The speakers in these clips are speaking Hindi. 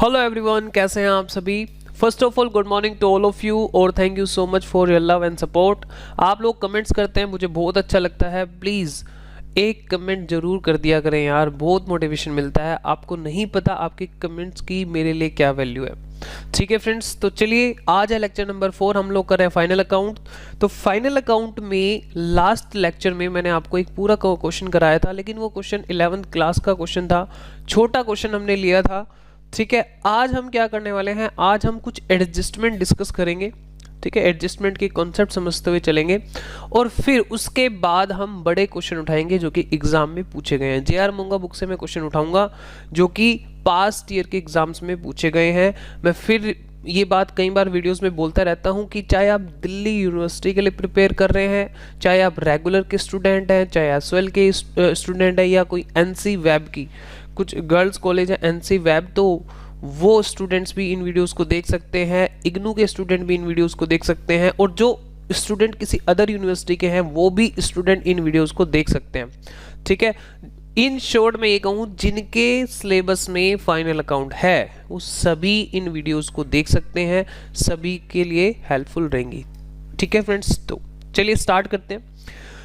हेलो एवरीवन, कैसे हैं आप सभी। First of all good morning to all of you और thank you so much for your love and support. आप लोग कमेंट्स करते हैं, मुझे बहुत अच्छा लगता है। प्लीज़ एक कमेंट जरूर कर दिया करें यार, बहुत मोटिवेशन मिलता है। आपको नहीं पता आपके कमेंट्स की मेरे लिए क्या वैल्यू है। ठीक है फ्रेंड्स, तो चलिए आज है लेक्चर नंबर 4, हम लोग कर रहे हैं फाइनल अकाउंट। तो फाइनल अकाउंट में लास्ट लेक्चर में मैंने आपको एक पूरा क्वेश्चन कराया था, लेकिन वो क्वेश्चन 11th क्लास का क्वेश्चन था, छोटा क्वेश्चन हमने लिया था। ठीक है, आज हम क्या करने वाले हैं, आज हम कुछ एडजस्टमेंट डिस्कस करेंगे। ठीक है, एडजस्टमेंट के कॉन्सेप्ट समझते हुए चलेंगे और फिर उसके बाद हम बड़े क्वेश्चन उठाएंगे जो कि एग्जाम में पूछे गए हैं। JR मोंगा बुक से मैं क्वेश्चन उठाऊंगा जो कि पास्ट ईयर के एग्जाम्स में पूछे गए हैं। मैं फिर ये बात कई बार वीडियोस में बोलता रहता हूँ कि चाहे आप दिल्ली यूनिवर्सिटी के लिए प्रिपेयर कर रहे हैं, चाहे आप रेगुलर के स्टूडेंट हैं, चाहे SOL के स्टूडेंट हैं या कोई NC वेब की, कुछ गर्ल्स कॉलेज है NC वेब, तो वो स्टूडेंट्स भी इन वीडियोस को देख सकते हैं। इग्नू के स्टूडेंट भी इन वीडियोस को देख सकते हैं और जो स्टूडेंट किसी अदर यूनिवर्सिटी के हैं वो भी स्टूडेंट इन वीडियोस को देख सकते हैं। ठीक है, इन शॉर्ट में ये कहूँ, जिनके सिलेबस में फाइनल अकाउंट है वो सभी इन वीडियोस को देख सकते हैं, सभी के लिए हेल्पफुल रहेंगी। ठीक है फ्रेंड्स, तो चलिए स्टार्ट करते हैं।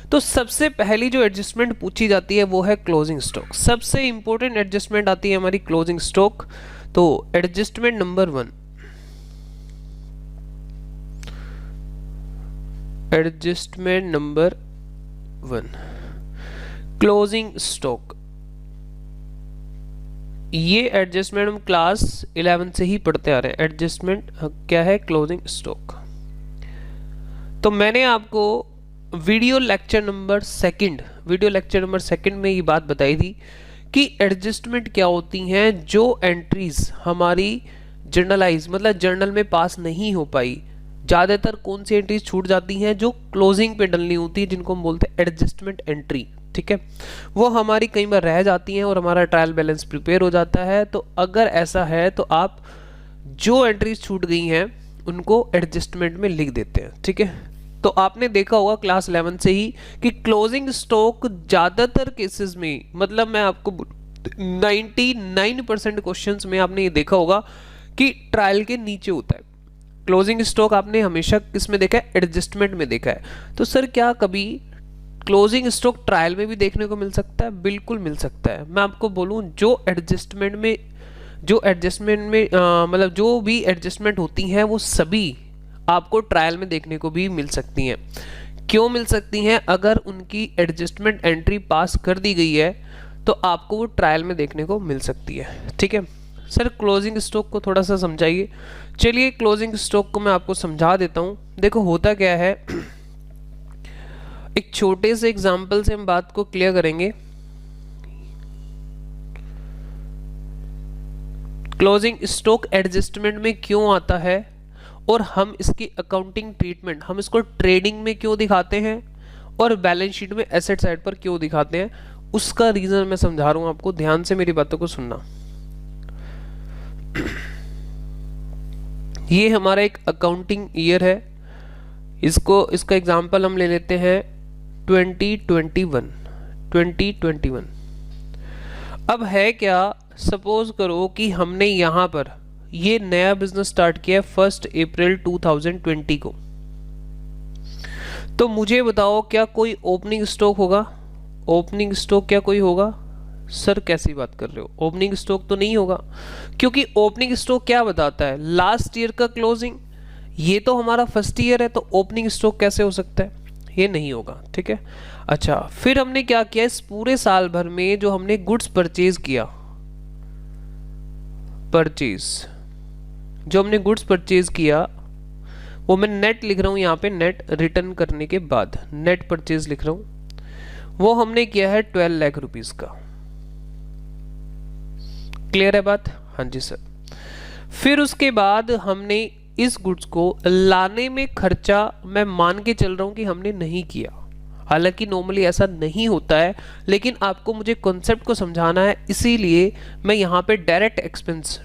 तो सबसे पहली जो एडजस्टमेंट पूछी जाती है वो है क्लोजिंग स्टॉक। सबसे इंपॉर्टेंट एडजस्टमेंट आती है हमारी क्लोजिंग स्टॉक। तो adjustment number 1, adjustment number 1 closing stock. ये एडजस्टमेंट हम क्लास 11 से ही पढ़ते आ रहे हैं। एडजस्टमेंट क्या है, क्लोजिंग स्टॉक। तो मैंने आपको वीडियो लेक्चर नंबर सेकंड में ये बात बताई थी कि एडजस्टमेंट क्या होती हैं। जो एंट्रीज हमारी जर्नलाइज मतलब जर्नल में पास नहीं हो पाई, ज़्यादातर कौन सी एंट्रीज छूट जाती हैं, जो क्लोजिंग पे डलनी होती है, जिनको हम बोलते हैं एडजस्टमेंट एंट्री। ठीक है, वो हमारी कई बार रह जाती हैं और हमारा ट्रायल बैलेंस प्रिपेयर हो जाता है। तो अगर ऐसा है तो आप जो एंट्रीज छूट गई हैं उनको एडजस्टमेंट में लिख देते हैं। ठीक है, तो आपने देखा होगा क्लास 11 से ही कि क्लोजिंग स्टॉक ज़्यादातर केसेस में, मतलब मैं आपको 99% क्वेश्चंस में आपने ये देखा होगा कि ट्रायल के नीचे होता है। क्लोजिंग स्टॉक आपने हमेशा किस में देखा है, एडजस्टमेंट में देखा है। तो सर क्या कभी क्लोजिंग स्टॉक ट्रायल में भी देखने को मिल सकता है? बिल्कुल मिल सकता है। मैं आपको बोलूं, जो एडजस्टमेंट में मतलब जो भी एडजस्टमेंट होती हैं वो सभी आपको ट्रायल में देखने को भी मिल सकती हैं। क्यों मिल सकती हैं? अगर उनकी एडजस्टमेंट एंट्री पास कर दी गई है तो आपको वो ट्रायल में देखने को मिल सकती है। ठीक है सर, क्लोजिंग स्टॉक को थोड़ा सा समझाइए। चलिए क्लोजिंग स्टॉक को मैं आपको समझा देता हूं। देखो होता क्या है, एक छोटे से एग्जाम्पल से हम बात को क्लियर करेंगे। क्लोजिंग स्टॉक एडजस्टमेंट में क्यों आता है और हम इसकी अकाउंटिंग ट्रीटमेंट, हम इसको ट्रेडिंग में क्यों दिखाते हैं और बैलेंस शीट में एसेट साइड पर क्यों दिखाते हैं, उसका रीजन मैं समझा रहा हूं आपको। ध्यान से मेरी बातों को सुनना। ये हमारा एक अकाउंटिंग ईयर है, इसका एग्जांपल हम ले लेते हैं 2021। अब है क्या, सपोज करो कि हमने यहां पर ये नया बिजनेस स्टार्ट किया 1 अप्रैल 2020 को। तो मुझे बताओ क्या कोई ओपनिंग स्टॉक होगा? ओपनिंग स्टॉक क्या कोई होगा? सर कैसी बात कर रहे हो, ओपनिंग स्टॉक तो नहीं होगा, क्योंकि ओपनिंग स्टॉक क्या बताता है, लास्ट ईयर का क्लोजिंग। ये तो हमारा फर्स्ट ईयर है, तो ओपनिंग स्टॉक कैसे हो सकता है? ये नहीं होगा। ठीक है, अच्छा फिर हमने क्या किया, इस पूरे साल भर में जो हमने गुड्स परचेज किया, जो हमने गुड्स परचेज किया वो मैं नेट लिख रहा हूं यहाँ पे, नेट रिटर्न करने के बाद नेट परचेज लिख रहा हूं, वो हमने किया है 12 लाख रुपीस का। क्लियर है बात? हाँ जी सर। फिर उसके बाद हमने इस गुड्स को लाने में खर्चा मैं मान के चल रहा हूं कि हमने नहीं किया, हालांकि नॉर्मली ऐसा नहीं होता है, लेकिन आपको मुझे कॉन्सेप्ट को समझाना है, इसीलिए मैं यहाँ पे डायरेक्ट एक्सपेंस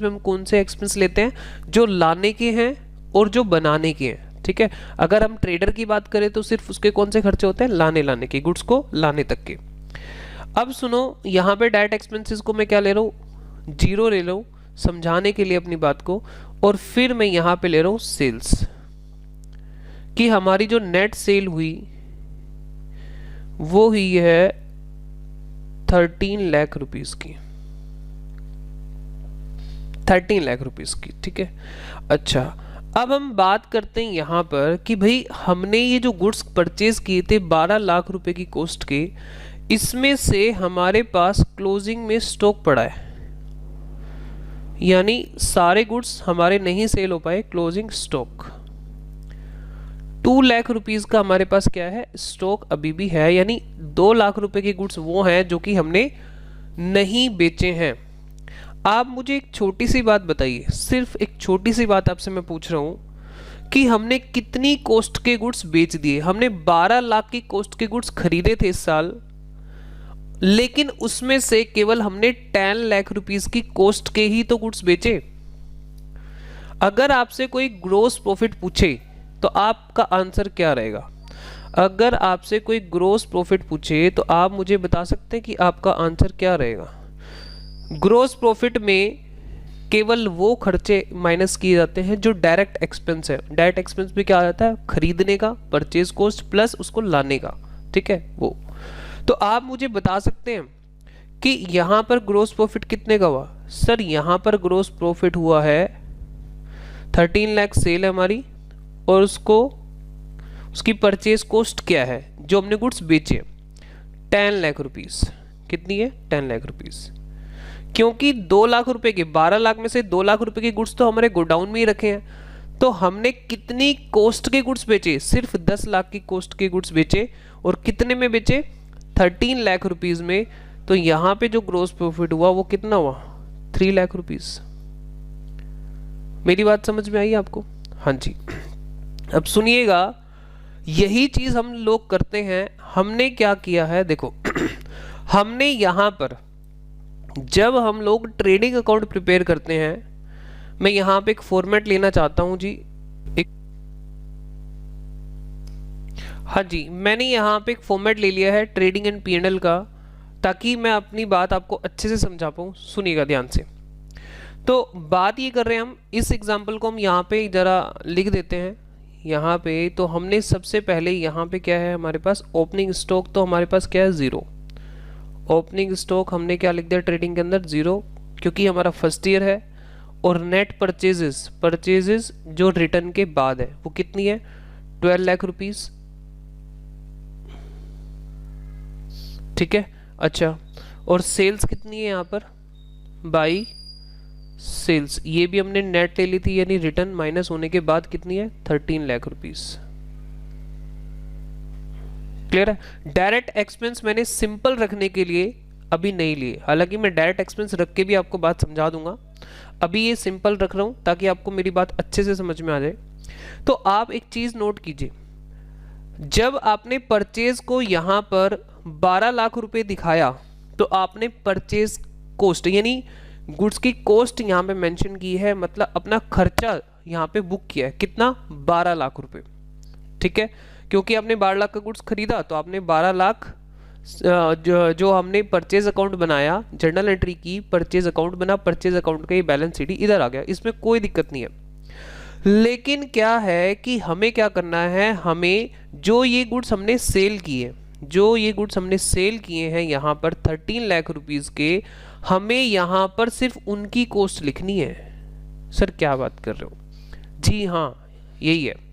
में हम कौन से एक्सपेंस लेते हैं, जो लाने के हैं और जो बनाने के हैं। ठीक है, अगर हम ट्रेडर की बात करें तो सिर्फ उसके कौन से खर्चे होते हैं, लाने के, गुड्स को लाने तक के। अब सुनो, यहाँ पे डायरेक्ट एक्सपेंसेस को मैं क्या ले रहा हूँ, जीरो ले रहा हूँ, समझाने के लिए अपनी बात को, और फिर मैं यहां पे ले रहा हूं सेल्स कि हमारी जो नेट सेल हुई वो हुई है 13 लाख रुपीस की, 13 लाख रुपीस की, ठीक है। अच्छा, अब हम बात करते हैं यहाँ पर कि भाई हमने ये जो गुड्स परचेज किए थे 12 लाख रुपए की कॉस्ट के, इसमें से हमारे पास क्लोजिंग में स्टॉक पड़ा है, यानी सारे गुड्स हमारे नहीं सेल हो पाए, क्लोजिंग स्टॉक 2 लाख रुपीस का हमारे पास क्या है, स्टॉक अभी भी है, यानी 2 लाख रुपए के गुड्स वो हैं जो कि हमने नहीं बेचे हैं। आप मुझे एक छोटी सी बात बताइए, सिर्फ एक छोटी सी बात आपसे मैं पूछ रहा हूं कि हमने कितनी कॉस्ट के गुड्स बेच दिए। हमने 12 लाख की कॉस्ट के गुड्स खरीदे थे इस साल, लेकिन उसमें से केवल हमने 10 लाख रुपीस की कॉस्ट के ही तो गुड्स बेचे। अगर आपसे कोई ग्रोस प्रॉफिट पूछे तो आपका आंसर क्या रहेगा? अगर आपसे कोई ग्रोस प्रॉफिट पूछे तो आप मुझे बता सकते हैं कि आपका आंसर क्या रहेगा? ग्रोस प्रॉफिट में केवल वो खर्चे माइनस किए जाते हैं जो डायरेक्ट एक्सपेंस है। डायरेक्ट एक्सपेंस में क्या आ जाता है? खरीदने का, परचेज कॉस्ट प्लस उसको लाने का, ठीक है वो। तो आप मुझे बता सकते हैं कि यहां पर ग्रोस प्रॉफिट कितने का हुआ? सर यहां पर ग्रोस प्रॉफिट हुआ है 13 लाख सेल है हमारी, और उसकी परचेज कॉस्ट क्या है जो हमने गुड्स बेचे? 10 लाख रुपीस। कितनी है? 10 लाख रुपीस। क्योंकि 2 लाख रुपए के, 12 लाख में से 2 लाख रुपए के गुड्स तो हमारे गोडाउन में ही रखे हैं, तो हमने कितनी कॉस्ट के गुड्स बेचे? सिर्फ 10 लाख की कॉस्ट के गुड्स बेचे, और कितने में बेचे? 13 लाख रुपीस में। तो यहां पे जो ग्रोस प्रॉफिट हुआ वो कितना हुआ? 3 लाख रुपीस। मेरी बात समझ में आई आपको? हाँ जी। अब सुनिएगा, यही चीज हम लोग करते हैं। हमने क्या किया है, देखो हमने यहां पर जब हम लोग ट्रेडिंग अकाउंट प्रिपेयर करते हैं, मैं यहां पे एक फॉर्मेट लेना चाहता हूं जी, एक, हाँ जी, मैंने यहां पे एक फॉर्मेट ले लिया है ट्रेडिंग एंड पीएनएल का, ताकि मैं अपनी बात आपको अच्छे से समझा पाऊं। सुनिएगा ध्यान से। तो बात ये कर रहे हैं हम, इस एग्जांपल को हम यहां पे जरा लिख देते हैं यहाँ पे। तो हमने सबसे पहले यहाँ पे क्या है हमारे पास? ओपनिंग स्टॉक तो हमारे पास क्या है? 0। ओपनिंग स्टॉक हमने क्या लिख दिया ट्रेडिंग के अंदर? 0, क्योंकि हमारा फर्स्ट ईयर है। और नेट परचेजेस जो रिटर्न के बाद है वो कितनी है? 12 लाख रुपीस, ठीक है। अच्छा, और सेल्स कितनी है यहाँ पर? बाई सेल्स, ये भी हमने नेट ले ली थी, यानी रिटर्न माइनस होने के बाद कितनी है? 13 लाख रुपीस। क्लियर है? डायरेक्ट एक्सपेंस मैंने सिंपल रखने के लिए अभी नहीं लिए, हालांकि मैं डायरेक्ट एक्सपेंस रख के भी आपको बात समझा दूंगा। अभी ये सिंपल रख रहा हूं ताकि आपको मेरी बात अच्छे से समझ में आ जाए। तो आप एक चीज नोट कीजिए, जब आपने परचेज को यहां पर 12 लाख रुपए दिखाया तो आपने परचेज कॉस्ट यानी गुड्स की कॉस्ट यहां पे मेंशन की है, मतलब अपना खर्चा यहां पे बुक किया है। कितना? 12 लाख रुपए, ठीक है। क्योंकि आपने 12 लाख का गुड्स खरीदा तो आपने 12 लाख जो हमने परचेज अकाउंट बनाया, जर्नल एंट्री की, परचेज अकाउंट बना, परचेज अकाउंट का ये बैलेंस शीट इधर आ गया, इसमें कोई दिक्कत नहीं है। लेकिन क्या है कि हमें क्या करना है, हमें जो ये गुड्स हमने सेल किए, जो ये गुड्स हमने सेल किए हैं यहाँ पर 13 लाख रुपीस के, हमें यहाँ पर सिर्फ उनकी कॉस्ट लिखनी है। सर क्या बात कर रहे हो? जी हाँ, यही है।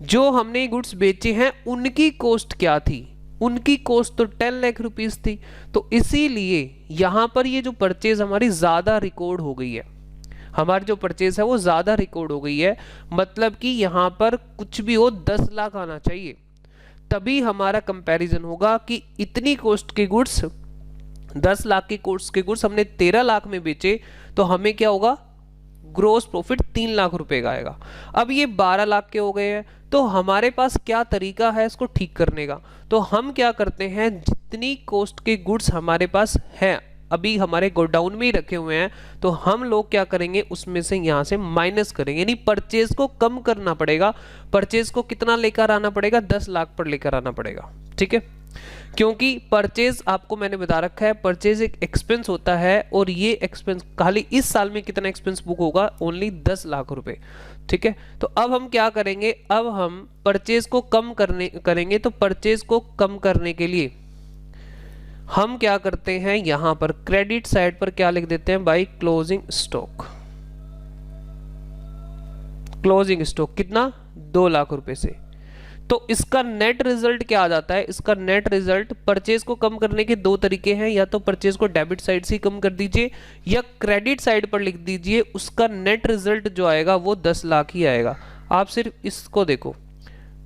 जो हमने गुड्स बेचे हैं उनकी कॉस्ट क्या थी? उनकी कॉस्ट तो 10 लाख रुपीस थी, तो इसीलिए यहां पर ये जो परचेज हमारी ज्यादा रिकॉर्ड हो गई है, हमारी जो परचेज है वो ज्यादा रिकॉर्ड हो गई है। मतलब कि यहां पर कुछ भी हो 10 लाख आना चाहिए, तभी हमारा कंपैरिजन होगा कि इतनी कॉस्ट के गुड्स, 10 लाख की कॉस्ट के गुड्स हमने 13 लाख में बेचे, तो हमें क्या होगा? ग्रोस प्रॉफिट 3 लाख रुपए का आएगा। अब ये 12 लाख के हो गए हैं, तो हमारे पास क्या तरीका है इसको ठीक करने का? तो हम क्या करते हैं, जितनी कॉस्ट के गुड्स हमारे पास हैं, अभी हमारे गोडाउन में ही रखे हुए हैं, तो हम लोग क्या करेंगे, उसमें से यहां से माइनस करेंगे, यानी परचेज को कम करना पड़ेगा। परचेज को कितना लेकर आना पड़ेगा? 10 लाख पर लेकर आना पड़ेगा, ठीक है। क्योंकि परचेज आपको मैंने बता रखा है, परचेज एक एक्सपेंस होता है और ये एक्सपेंस खाली इस साल में कितना एक्सपेंस बुक होगा, ओनली 10 लाख रुपए। ठीक है, तो अब हम क्या करेंगे, अब हम परचेज को कम करेंगे। तो परचेज को कम करने के लिए हम क्या करते हैं, यहां पर क्रेडिट साइड पर क्या लिख देते हैं, by closing stock. Closing stock कितना, 2 लाख रुपए से। तो इसका नेट रिजल्ट क्या आ जाता है, इसका नेट रिजल्ट, परचेज को कम करने के दो तरीके हैं, या तो परचेज को डेबिट साइड से ही कम कर दीजिए या क्रेडिट साइड पर लिख दीजिए, उसका नेट रिजल्ट जो आएगा वो 10 लाख ही आएगा। आप सिर्फ इसको देखो,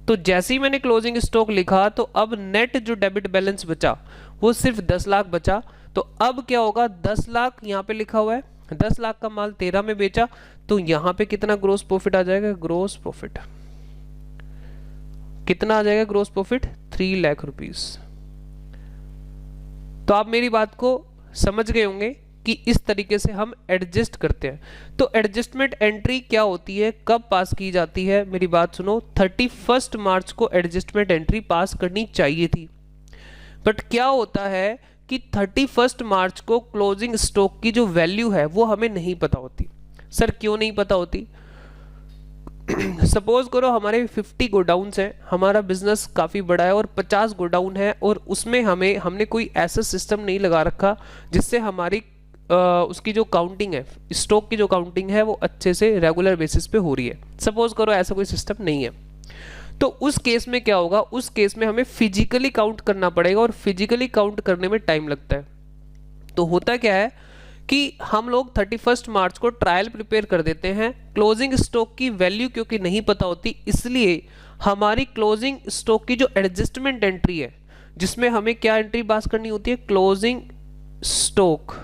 तो जैसे ही मैंने क्लोजिंग स्टॉक लिखा तो अब नेट जो डेबिट बैलेंस बचा वो सिर्फ 10 लाख बचा। तो अब क्या होगा, 10 लाख यहाँ पे लिखा हुआ है, 10 लाख का माल 13 में बेचा, तो यहाँ पे कितना ग्रोस प्रॉफिट आ जाएगा, ग्रोस प्रॉफिट कितना आ जाएगा, ग्रोस प्रॉफिट 3 लाख रुपीस। तो आप मेरी बात को समझ गए होंगे कि इस तरीके से हम एडजस्ट करते हैं। तो एडजस्टमेंट एंट्री क्या होती है, कब पास की जाती है, मेरी बात सुनो, 31 मार्च को एडजस्टमेंट एंट्री पास करनी चाहिए थी। बट क्या होता है कि 31 मार्च को क्लोजिंग स्टॉक की जो वैल्यू है वो हमें नहीं पता होती। सर क्यों नहीं पता होती, सपोज करो हमारे 50 गोडाउन्स हैं, हमारा बिजनेस काफ़ी बड़ा है और 50 गोडाउन है, और उसमें हमने कोई ऐसा सिस्टम नहीं लगा रखा जिससे हमारी उसकी जो काउंटिंग है, स्टॉक की जो काउंटिंग है वो अच्छे से रेगुलर बेसिस पे हो रही है। सपोज करो ऐसा कोई सिस्टम नहीं है, तो उस केस में क्या होगा, उस केस में हमें फिजिकली काउंट करना पड़ेगा, और फिजिकली काउंट करने में टाइम लगता है। तो होता क्या है कि हम लोग 31 मार्च को ट्रायल प्रिपेयर कर देते हैं, क्लोजिंग स्टॉक की वैल्यू क्योंकि नहीं पता होती, इसलिए हमारी क्लोजिंग स्टॉक की जो एडजस्टमेंट एंट्री है, जिसमें हमें क्या एंट्री पास करनी होती है, क्लोजिंग स्टॉक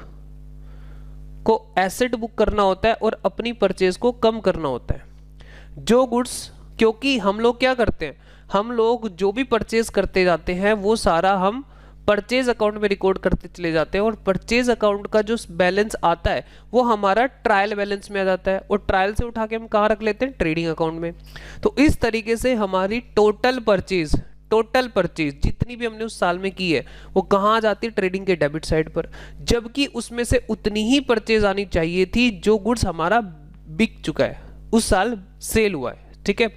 को एसेट बुक करना होता है और अपनी परचेज को कम करना होता है। जो गुड्स, क्योंकि हम लोग क्या करते हैं, हम लोग जो भी परचेज करते जाते हैं वो सारा हम परचेज अकाउंट में रिकॉर्ड करते चले जाते हैं, और परचेज अकाउंट का जो बैलेंस आता है वो हमारा ट्रायल बैलेंस में आ जाता है, और ट्रायल से उठा के हम कहाँ रख लेते हैं, ट्रेडिंग अकाउंट में। तो इस तरीके से हमारी टोटल परचेज जितनी भी हमने उस साल में की है वो कहाँ आ जाती है, ट्रेडिंग के डेबिट साइड पर, जबकि उसमें से उतनी ही परचेज आनी चाहिए थी जो गुड्स हमारा बिक चुका है, उस साल सेल हुआ है। ठीक है,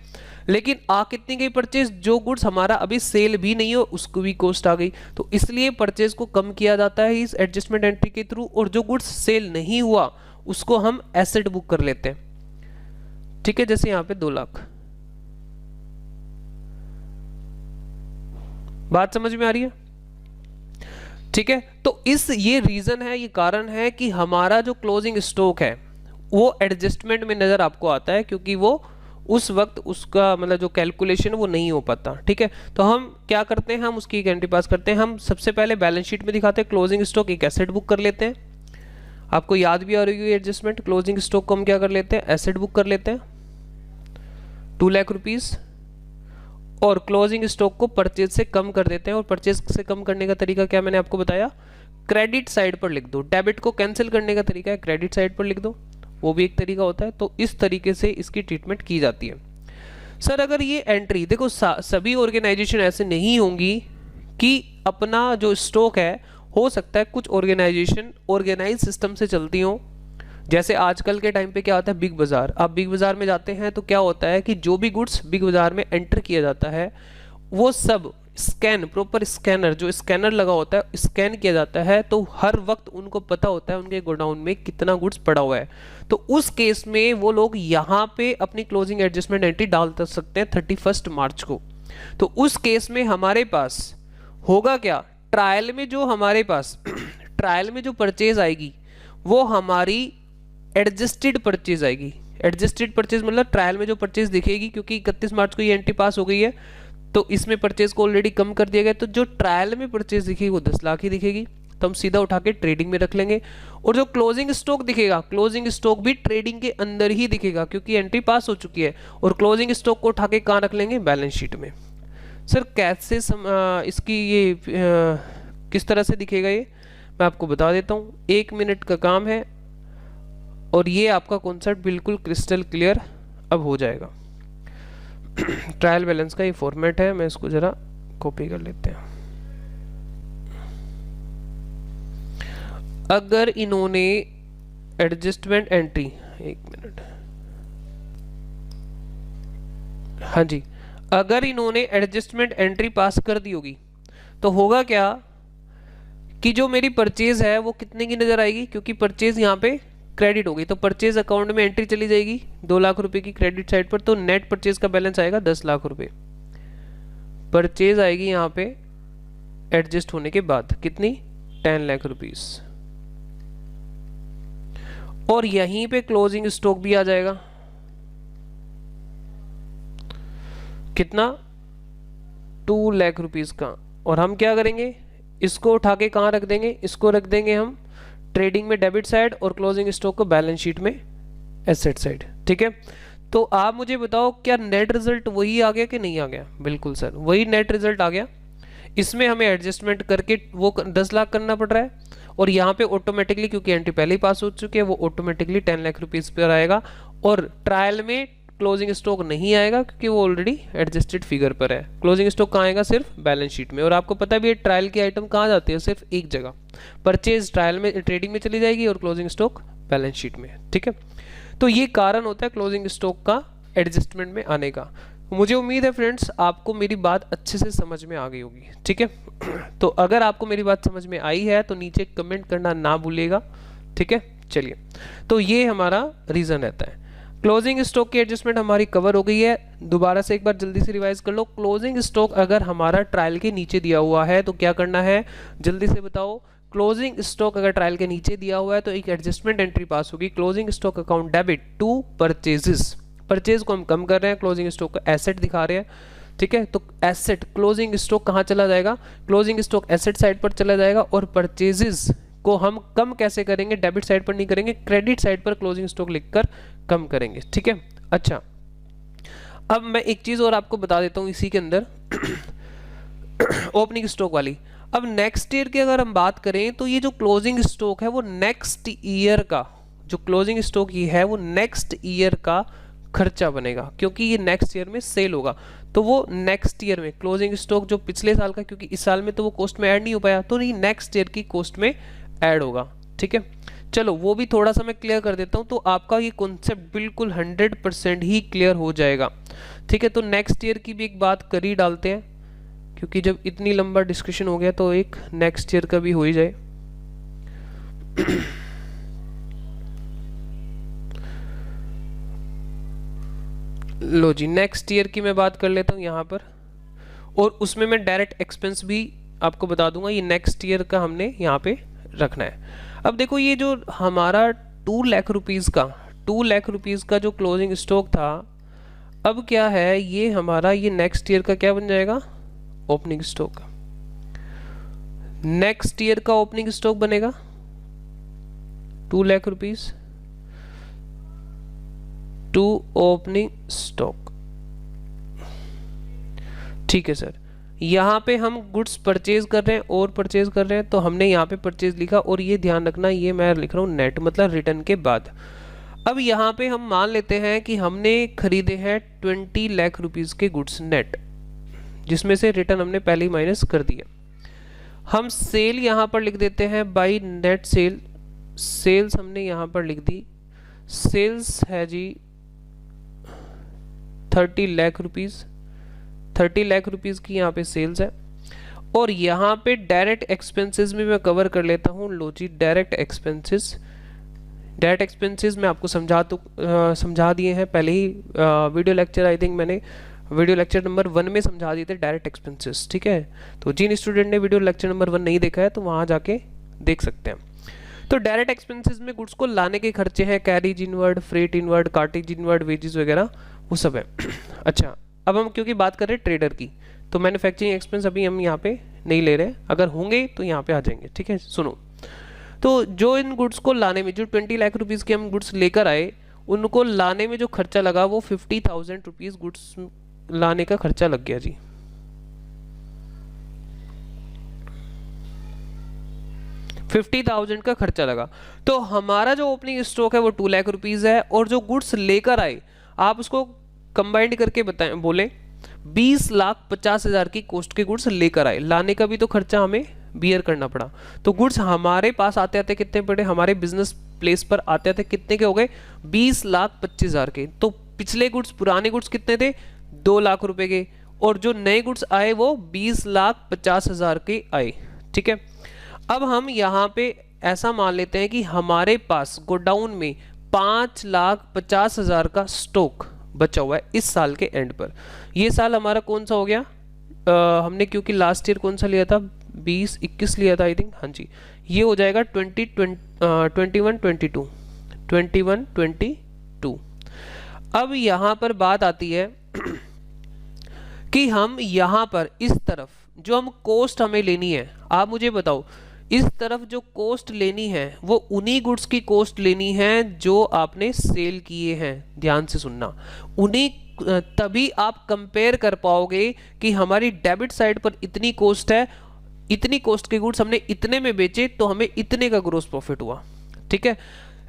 लेकिन आ कितनी गई परचेज, जो गुड्स हमारा अभी सेल भी नहीं हो उसको भी कॉस्ट आ गई। तो इसलिए परचेज को कम किया जाता है इस एडजस्टमेंट एंट्री के थ्रू, और जो गुड्स सेल नहीं हुआ उसको हम एसेट बुक कर लेते हैं। ठीक है, जैसे यहां पे 2 लाख, बात समझ में आ रही है। ठीक है, तो ये रीजन है, ये कारण है कि हमारा जो क्लोजिंग स्टॉक है वो एडजस्टमेंट में नजर आपको आता है, क्योंकि वो उस वक्त उसका मतलब जो कैलकुलेशन वो नहीं हो पाता। ठीक है, तो हम क्या करते हैं, हम उसकी एक एंट्री पास करते हैं। हम सबसे पहले बैलेंस शीट में दिखाते हैं क्लोजिंग स्टॉक एक एसेट बुक कर लेते हैं। आपको याद भी आ रही है एडजस्टमेंट, क्लोजिंग स्टॉक को हम क्या कर लेते हैं, एसेट बुक कर लेते हैं 2 लाख रुपीस, और क्लोजिंग स्टॉक को परचेज से कम कर देते हैं। और परचेज से कम करने का तरीका क्या मैंने आपको बताया, क्रेडिट साइड पर लिख दो। डेबिट को कैंसिल करने का तरीका है क्रेडिट साइड पर लिख दो, वो भी एक तरीका होता है। तो इस तरीके से इसकी ट्रीटमेंट की जाती है। सर अगर ये एंट्री देखो, सभी ऑर्गेनाइजेशन ऐसे नहीं होंगी कि अपना जो स्टॉक है, हो सकता है कुछ ऑर्गेनाइजेशन ऑर्गेनाइज सिस्टम से चलती हो। जैसे आजकल के टाइम पे क्या होता है, बिग बाजार, आप बिग बाजार में जाते हैं तो क्या होता है कि जो भी गुड्स बिग बाजार में एंटर किया जाता है वो सब स्कैन, प्रॉपर स्कैनर, जो स्कैनर लगा होता है स्कैन किया जाता है, तो हर वक्त उनको पता होता है उनके गोडाउन में कितना गुड्स पड़ा हुआ है। तो उस केस में वो लोग यहाँ पे अपनी क्लोजिंग एडजस्टमेंट एंट्री डाल सकते हैं 31 मार्च को। तो उस केस में हमारे पास होगा क्या, ट्रायल में जो हमारे पास ट्रायल में जो परचेज आएगी वो हमारी एडजस्टेड परचेज आएगी। एडजस्टेड परचेज मतलब ट्रायल में जो परचेज दिखेगी, क्योंकि 31 मार्च को ये एंट्री पास हो गई है तो इसमें परचेज को ऑलरेडी कम कर दिया गया, तो जो ट्रायल में परचेज दिखेगी वो 10 लाख ही दिखेगी, तो हम सीधा उठा के ट्रेडिंग में रख लेंगे। और जो क्लोजिंग स्टॉक दिखेगा, क्लोजिंग स्टॉक भी ट्रेडिंग के अंदर ही दिखेगा क्योंकि एंट्री पास हो चुकी है, और क्लोजिंग स्टॉक को उठा के कहाँ रख लेंगे, बैलेंस शीट में। सर कैसे इसकी ये किस तरह से दिखेगा ये मैं आपको बता देता हूँ, 1 मिनट का काम है और ये आपका कॉन्सेप्ट बिल्कुल क्रिस्टल क्लियर अब हो जाएगा। ट्रायल बैलेंस का ये फॉर्मेट है, मैं इसको ज़रा कॉपी कर लेते हैं। अगर इन्होंने एडजस्टमेंट एंट्री, एक मिनट, हाँ जी, अगर इन्होंने एडजस्टमेंट एंट्री पास कर दी होगी तो होगा क्या कि जो मेरी परचेज है वो कितने की नजर आएगी, क्योंकि परचेज यहाँ पे क्रेडिट हो गई, तो परचेज अकाउंट में एंट्री चली जाएगी 2 लाख रुपए की क्रेडिट साइड पर, तो नेट परचेज का बैलेंस आएगा 10 लाख रुपए। परचेज आएगी यहाँ पे एडजस्ट होने के बाद कितनी, 10 लाख रुपीस। और यहीं पे क्लोजिंग स्टॉक भी आ जाएगा, कितना, 2 लाख रुपीस का। और हम क्या करेंगे, इसको उठा के कहाँ रख देंगे, इसको रख देंगे हम ट्रेडिंग में डेबिट साइड और क्लोजिंग स्टॉक को बैलेंस शीट में एसेट साइड। ठीक है, तो आप मुझे बताओ क्या नेट रिजल्ट वही आ गया कि नहीं आ गया? बिल्कुल सर, वही नेट रिजल्ट आ गया। इसमें हमें एडजस्टमेंट करके वो 10 लाख करना पड़ रहा है, और यहाँ पे ऑटोमेटिकली क्योंकि एंट्री पहले ही पास हो चुकी है वो ऑटोमेटिकली 10 लाख रुपीस पर आएगा, और ट्रायल में क्लोजिंग स्टॉक नहीं आएगा क्योंकि वो ऑलरेडी एडजस्टेड फिगर पर है। क्लोजिंग स्टॉक कहाँ आएगा, सिर्फ बैलेंस शीट में। और आपको पता भी है ट्रायल की आइटम कहाँ जाती है, सिर्फ एक जगह, परचेज ट्रायल में ट्रेडिंग में चली जाएगी और क्लोजिंग स्टॉक बैलेंस शीट में। ठीक है, तो ये कारण होता है क्लोजिंग स्टॉक का एडजस्टमेंट में आने का। मुझे उम्मीद है फ्रेंड्स आपको मेरी बात अच्छे से समझ में आ गई होगी। ठीक है, तो अगर आपको मेरी बात समझ में आई है तो नीचे कमेंट करना ना भूलिएगा। ठीक है, चलिए, तो ये हमारा रीजन रहता है। क्लोजिंग स्टॉक की एडजस्टमेंट हमारी कवर हो गई है। दोबारा से एक बार जल्दी से रिवाइज कर लो। क्लोजिंग स्टॉक अगर हमारा ट्रायल के नीचे दिया हुआ है तो क्या करना है, जल्दी से बताओ। क्लोजिंग स्टॉक अगर ट्रायल के नीचे दिया हुआ है तो एक एडजस्टमेंट एंट्री पास होगी, closing stock account debit to purchases. Purchase को हम कम कर रहे हैं, क्लोजिंग स्टॉक का एसेट दिखा रहे हैं। ठीक है, तो एसेट क्लोजिंग स्टॉक कहाँ चला जाएगा, क्लोजिंग स्टॉक एसेट साइड पर चला जाएगा, और परचेजेस को हम कम कैसे करेंगे, डेबिट साइड पर नहीं करेंगे, क्रेडिट साइड पर क्लोजिंग स्टॉक लिखकर कम करेंगे। ठीक है, अच्छा, अब मैं एक चीज और आपको बता देता हूं इसी के अंदर ओपनिंग स्टॉक वाली। अब नेक्स्ट ईयर की अगर हम बात करें तो ये जो क्लोजिंग स्टॉक है वो नेक्स्ट ईयर का, जो क्लोजिंग स्टॉक ये है वो नेक्स्ट ईयर का खर्चा बनेगा, क्योंकि ये नेक्स्ट ईयर में सेल होगा। तो वो नेक्स्ट ईयर में क्लोजिंग स्टॉक जो पिछले साल का, क्योंकि इस साल में तो वो कॉस्ट में ऐड नहीं हो पाया, तो ये नेक्स्ट ईयर की कॉस्ट में ऐड होगा। ठीक है, चलो वो भी थोड़ा सा मैं क्लियर कर देता हूं, तो आपका ये कॉन्सेप्ट बिल्कुल 100% ही क्लियर हो जाएगा। ठीक है, तो नेक्स्ट ईयर की भी एक बात कर ही डालते हैं, क्योंकि जब इतनी लंबा डिस्कशन हो गया तो एक नेक्स्ट ईयर का भी हो ही जाए। लो जी, नेक्स्ट ईयर की मैं बात कर लेता हूं यहां पर, और उसमें मैं डायरेक्ट एक्सपेंस भी आपको बता दूंगा। ये नेक्स्ट ईयर का हमने यहाँ पे रखना है। अब देखो ये जो हमारा 2 लाख रुपीज़ का जो क्लोजिंग स्टॉक था, अब क्या है, ये हमारा ये नेक्स्ट ईयर का क्या बन जाएगा, ओपनिंग स्टॉक। नेक्स्ट ईयर का ओपनिंग स्टॉक बनेगा 2 lakh rupees to opening stock. ठीक है सर, यहाँ पे हम गुड्स परचेज कर रहे हैं और परचेज कर रहे हैं, तो हमने यहाँ पे परचेज लिखा, और ये ध्यान रखना ये मैं लिख रहा हूँ नेट, मतलब रिटर्न के बाद। अब यहाँ पे हम मान लेते हैं कि हमने खरीदे हैं 20 लाख रुपीज़ के गुड्स नेट, जिसमें से रिटर्न हमने पहले ही माइनस कर दिया। हम सेल यहाँ पर लिख देते हैं बाई नेट सेल, सेल्स हमने यहाँ पर लिख दी, सेल्स है जी 30 लाख रुपीज़, 30 लाख रुपीज़ की यहाँ पे सेल्स है। और यहाँ पे डायरेक्ट एक्सपेंसेस में मैं कवर कर लेता हूँ। लो जी, डायरेक्ट एक्सपेंसेस मैं आपको समझा दिए हैं पहले ही, वीडियो लेक्चर, आई थिंक मैंने वीडियो लेक्चर नंबर 1 में समझा दिए थे डायरेक्ट एक्सपेंसेस। ठीक है, तो जिन स्टूडेंट ने वीडियो लेक्चर नंबर 1 नहीं देखा है तो वहाँ जाके देख सकते हैं। तो डायरेक्ट एक्सपेंसेस में गुड्स को लाने के खर्चे हैं, carriage inward, freight inward, cartage inward, wages वगैरह, वो सब है। अच्छा, अब हम क्योंकि बात कर रहे हैं ट्रेडर की, तो मैन्युफैक्चरिंग एक्सपेंस अभी हम यहाँ पे नहीं ले रहे, अगर होंगे तो यहाँ पे आ जाएंगे। ठीक है, सुनो, तो जो इन गुड्स को लाने में, जो 20 लाख रुपीज़ के हम गुड्स लेकर आए, उनको लाने में जो खर्चा लगा वो 50,000 रुपीज़ गुड्स लाने का खर्चा लग गया जी। $50,000 का खर्चा लगा। तो हमारा जो ओपनिंग स्टॉक है वो 2 लाख रुपीज़ है, और जो गुड्स लेकर आए आप उसको कंबाइंड करके बताएं, बोले 20,50,000 की कॉस्ट के गुड्स लेकर आए, लाने का भी तो खर्चा हमें बियर करना पड़ा। तो गुड्स हमारे पास आते आते कितने पड़े, हमारे बिजनेस प्लेस पर आते आते कितने के हो गए, 20,25,000 के। तो पिछले गुड्स, पुराने गुड्स कितने थे, 2 लाख रुपए के, और जो नए गुड्स आए वो 20,50,000 के आए। ठीक है, अब हम यहाँ पे ऐसा मान लेते हैं कि हमारे पास गोडाउन में 5,50,000 का स्टॉक बचा हुआ है इस साल के एंड पर। ये साल हमारा कौन सा हो गया, हमने क्योंकि लास्ट ईयर कौन सा लिया था, 20-21 लिया था आई थिंक, हाँ जी, ये हो जाएगा 21-22। अब यहाँ पर बात आती है कि हम यहाँ पर इस तरफ जो हम कॉस्ट हमें लेनी है, आप मुझे बताओ, इस तरफ जो कॉस्ट लेनी है वो उन्हीं गुड्स की कॉस्ट लेनी है जो आपने सेल किए हैं, ध्यान से सुनना, उन्हीं, तभी आप कंपेयर कर पाओगे कि हमारी डेबिट साइड पर इतनी कॉस्ट है, इतनी कॉस्ट के गुड्स हमने इतने में बेचे तो हमें इतने का ग्रोस प्रॉफिट हुआ। ठीक है,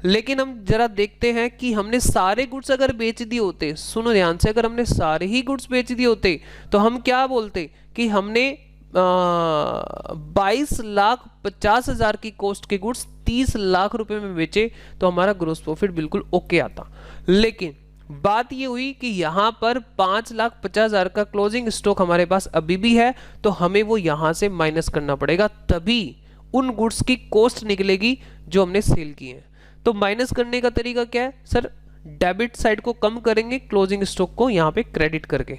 लेकिन हम जरा देखते हैं कि हमने सारे गुड्स अगर बेच दिए होते, सुनो ध्यान से, अगर हमने सारे ही गुड्स बेच दिए होते तो हम क्या बोलते कि हमने 22,50,000 की कॉस्ट के गुड्स 30 लाख रुपए में बेचे तो हमारा ग्रोस प्रॉफिट बिल्कुल ओके आता। लेकिन बात ये हुई कि यहां पर 5,50,000 का क्लोजिंग स्टॉक हमारे पास अभी भी है, तो हमें वो यहां से माइनस करना पड़ेगा, तभी उन गुड्स की कॉस्ट निकलेगी जो हमने सेल की है। तो माइनस करने का तरीका क्या है सर, डेबिट साइड को कम करेंगे, क्लोजिंग स्टॉक को यहां पे क्रेडिट करके,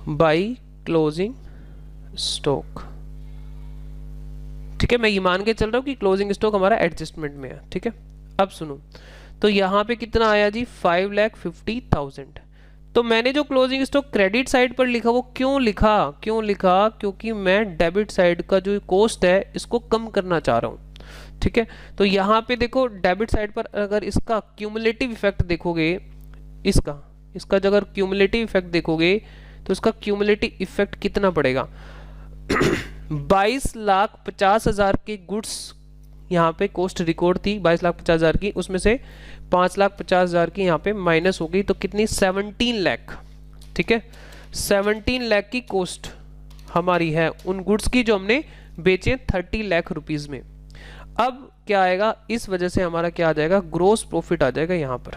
बाई क्लोजिंग स्टॉक। ठीक है, मैं ये मान के चल रहा हूं कि क्लोजिंग स्टॉक हमारा एडजस्टमेंट में है। ठीक है, अब सुनो, तो यहां पे कितना आया जी, 5,50,000। तो मैंने जो क्लोजिंग स्टॉक क्रेडिट साइड पर लिखा वो क्यों लिखा, क्योंकि मैं डेबिट साइड का जो कॉस्ट है इसको कम करना चाह रहा हूं। ठीक है, तो यहां पे देखो डेबिट साइड पर अगर इसका क्यूमुलेटिव इफेक्ट देखोगे, इसका जो अगर क्यूमुलेटिव इफेक्ट देखोगे तो इसका क्यूमुलेटिव इफेक्ट कितना पड़ेगा 22,50,000 की गुड्स यहाँ पे कॉस्ट रिकॉर्ड थी 22,50,000 की, उसमें से 5,50,000 की यहाँ पे माइनस हो गई, तो कितनी, 17 लाख। ठीक है, 17 लाख की कॉस्ट हमारी है उन गुड्स की जो हमने बेचे 30 लाख रुपीज में। अब क्या आएगा, इस वजह से हमारा क्या आ जाएगा, ग्रोस प्रॉफिट आ जाएगा यहाँ पर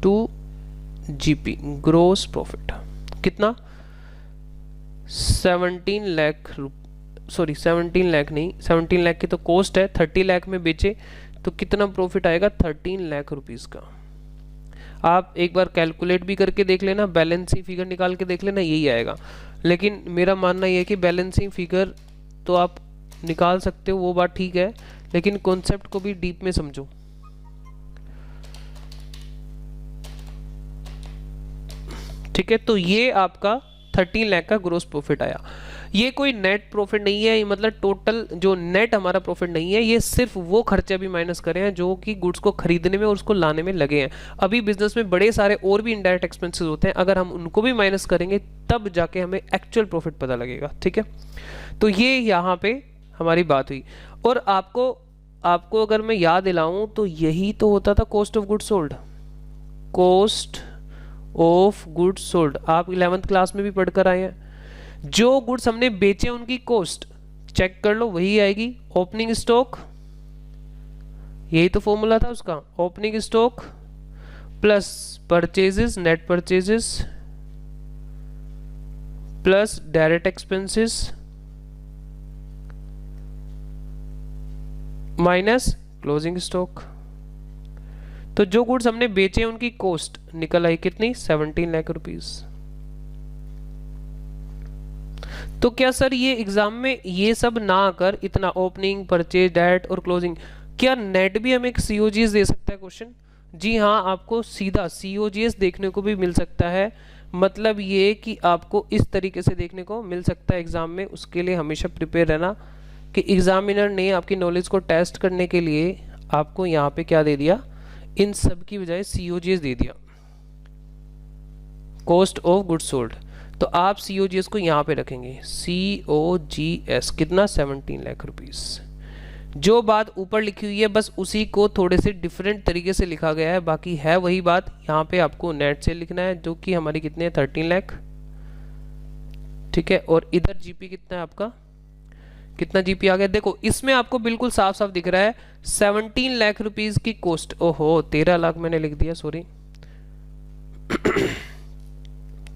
2GP, ग्रोस प्रॉफिट कितना, 17 लाख, सॉरी 17 लाख नहीं, 17 लाख की तो कॉस्ट है, 30 लाख में बेचे तो कितना प्रॉफिट आएगा, 13 लाख रुपीस का। आप एक बार कैलकुलेट भी करके देख लेना, बैलेंसिंग फिगर निकाल के देख लेना, यही आएगा। लेकिन मेरा मानना यह है कि बैलेंसिंग फिगर तो आप निकाल सकते हो, वो बात ठीक है, लेकिन कॉन्सेप्ट को भी डीप में समझो। ठीक है, तो ये आपका 13 लाख का ग्रोस प्रॉफिट आया। ये कोई नेट प्रॉफिट नहीं है, ये मतलब टोटल जो नेट हमारा प्रॉफिट नहीं है, ये सिर्फ वो खर्चे भी माइनस करे हैं जो कि गुड्स को खरीदने में और उसको लाने में लगे हैं। अभी बिजनेस में बड़े सारे और भी इनडायरेक्ट एक्सपेंसेस होते हैं, अगर हम उनको भी माइनस करेंगे तब जाके हमें एक्चुअल प्रॉफिट पता लगेगा। ठीक है, तो ये यहाँ पे हमारी बात हुई। और आपको अगर मैं याद दिलाऊं तो यही तो होता था cost of goods sold, cost of goods sold, आप 11th क्लास में भी पढ़कर आए हैं। जो गुड्स हमने बेचे उनकी कॉस्ट चेक कर लो, वही आएगी ओपनिंग स्टॉक, यही तो फॉर्मूला था उसका, opening stock plus purchases, net purchases plus direct expenses minus closing stock. तो जो गुड्स हमने बेचे उनकी कॉस्ट निकल आई कितनी, 17 लाख रुपीस। तो क्या सर ये एग्जाम में ये सब ना आकर इतना ओपनिंग, परचेज, डेट और क्लोजिंग, क्या नेट भी हमें एक सीओजीएस दे सकता है क्वेश्चन? जी हाँ, आपको सीधा सीओजीएस देखने को भी मिल सकता है। मतलब ये कि आपको इस तरीके से देखने को मिल सकता है एग्जाम में। उसके लिए हमेशा प्रिपेयर रहना कि एग्जामिनर ने आपकी नॉलेज को टेस्ट करने के लिए आपको यहाँ पे क्या दे दिया, इन सब की बजाय सीओजीएस दे दिया, कॉस्ट ऑफ गुड्स सोल्ड। तो आप सीओजीएस को यहाँ पे रखेंगे, सीओजीएस कितना, 17 लाख रुपीस। जो बात ऊपर लिखी हुई है बस उसी को थोड़े से डिफरेंट तरीके से लिखा गया है, बाकी है वही बात। यहाँ पे आपको नेट से लिखना है जो कि हमारी कितने, 13 लाख। ठीक है, और इधर जीपी कितना है आपका, कितना जीपी आ गया, देखो इसमें आपको बिल्कुल साफ साफ दिख रहा है 17 लाख रुपीस की कॉस्ट, ओहो 13 लाख मैंने लिख दिया, sorry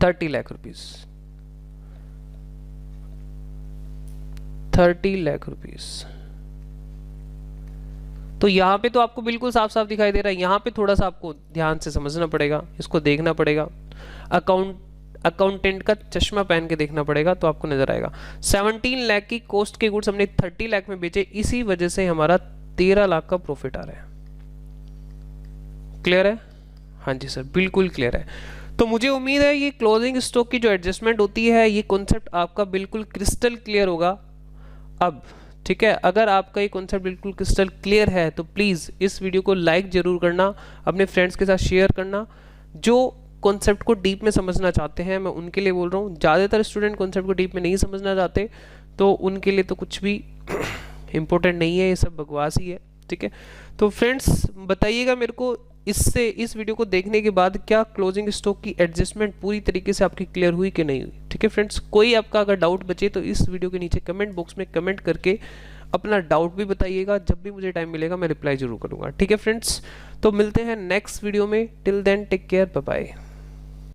30 lakh rupees, 30 lakh rupees. तो यहाँ पे तो आपको बिल्कुल साफ साफ दिखाई दे रहा है, यहाँ पे थोड़ा सा आपको ध्यान से समझना पड़ेगा, इसको देखना पड़ेगा, अकाउंटेंट का चश्मा पहन के देखना पड़ेगा तो आपको नजर आएगा। 17 लाख की कॉस्ट के गुड्स हमने 30 लाख में बेचे, इसी वजह से हमारा 13 लाख का प्रॉफिट आ रहा है। क्लियर है? हाँ जी सर, बिल्कुल क्लियर है। तो मुझे उम्मीद है ये क्लोजिंग स्टॉक की जो एडजस्टमेंट होती है, ये कॉन्सेप्ट आपका बिल्कुल क्रिस्टल क्लियर होगा अब। ठीक है, अगर आपका ये कॉन्सेप्ट बिल्कुल क्रिस्टल क्लियर है तो प्लीज़ इस वीडियो को लाइक जरूर करना, अपने फ्रेंड्स के साथ शेयर करना। जो कॉन्सेप्ट को डीप में समझना चाहते हैं, मैं उनके लिए बोल रहा हूँ, ज़्यादातर स्टूडेंट कॉन्सेप्ट को डीप में नहीं समझना चाहते, तो उनके लिए तो कुछ भी इम्पोर्टेंट नहीं है, ये सब बकवास ही है। ठीक है, तो फ्रेंड्स बताइएगा मेरे को इस वीडियो को देखने के बाद क्या क्लोजिंग स्टॉक की एडजस्टमेंट पूरी तरीके से आपकी क्लियर हुई कि नहीं हुई। ठीक है फ्रेंड्स, कोई आपका अगर डाउट बचे तो इस वीडियो के नीचे कमेंट बॉक्स में कमेंट करके अपना डाउट भी बताइएगा, जब भी मुझे टाइम मिलेगा मैं रिप्लाई जरूर करूंगा। ठीक है फ्रेंड्स, तो मिलते हैं नेक्स्ट वीडियो में, till then take care, bye bye.